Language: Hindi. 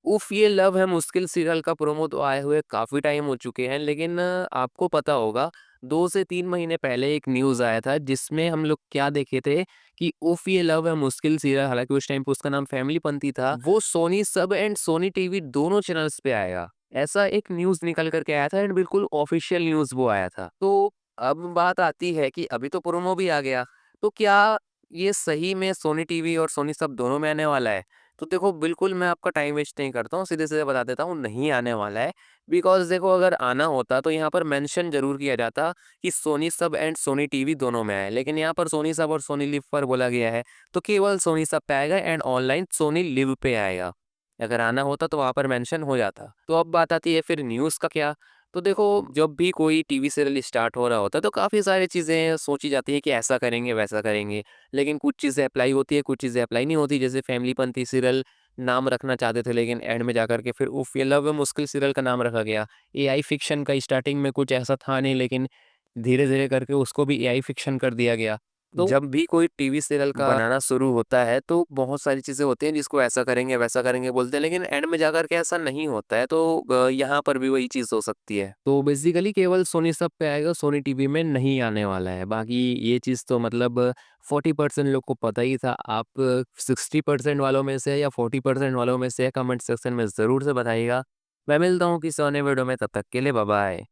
उफ़! ये लव है मुश्किल सीरियल का प्रोमो तो आए हुए काफ़ी टाइम हो चुके हैं, लेकिन आपको पता होगा 2 से 3 महीने पहले एक न्यूज़ आया था जिसमें हम लोग क्या देखे थे कि उफ़! ये लव है मुश्किल सीरियल, हालाँकि उस टाइम पे उसका नाम फैमिली पंथी था, वो सोनी सब एंड सोनी टीवी दोनों चैनल्स पे आएगा। ऐसा एक न्यूज़ निकल कर के आया था एंड बिल्कुल ऑफ़िशियल न्यूज़ वो आया था। तो अब बात आती है कि अभी तो प्रोमो भी आ गया, तो क्या ये सही में सोनी टीवी और सोनी सब दोनों में आने वाला है? तो देखो बिल्कुल मैं आपका टाइम वेस्ट नहीं करता हूँ, सीधे-सीधे बता देता हूँ नहीं आने वाला है। बिकॉज़ देखो अगर आना होता तो यहाँ पर मेंशन ज़रूर किया जाता कि सोनी सब एंड सोनी टीवी दोनों में आए। लेकिन यहाँ पर सोनी सब और सोनी लिव पर बोला गया है, तो केवल सोनी सब पे आएगा एंड ऑनलाइन सोनी लिव पे आएगा। अगर आना होता तो वहाँ पर मेंशन हो जाता। तो अब बात आती है फिर न्यूज़ का क्या? तो देखो जब भी कोई टीवी सीरियल स्टार्ट हो रहा होता है तो काफ़ी सारी चीज़ें सोची जाती हैं कि ऐसा करेंगे, वैसा करेंगे। लेकिन कुछ चीज़ें अप्लाई होती है, कुछ चीज़ें अप्लाई नहीं होती। जैसे फैमिली पंथी सीरियल नाम रखना चाहते थे लेकिन एंड में जाकर के फिर उफ़! ये लव है मुश्किल सीरियल का नाम रखा गया। एआई फ़िक्शन का स्टार्टिंग में कुछ ऐसा था नहीं, लेकिन धीरे-धीरे करके उसको भी एआई फ़िक्शन कर दिया गया। तो जब भी कोई टीवी सीरियल का बनाना शुरू होता है तो बहुत सारी चीज़ें होती हैं जिसको ऐसा करेंगे, वैसा करेंगे बोलते हैं, लेकिन एंड में जाकर के ऐसा नहीं होता है। तो यहाँ पर भी वही चीज़ हो सकती है। तो बेसिकली केवल सोनी सब पे आएगा, सोनी टीवी में नहीं आने वाला है। बाकी ये चीज़ तो मतलब 40% लोग को पता ही था। आप 60% वालों में से या 40% वालों में से कमेंट सेक्शन में ज़रूर से बताइएगा। मैं मिलता हूँ किसी अन्य वीडियो में, तब तक के लिए बाय बाय।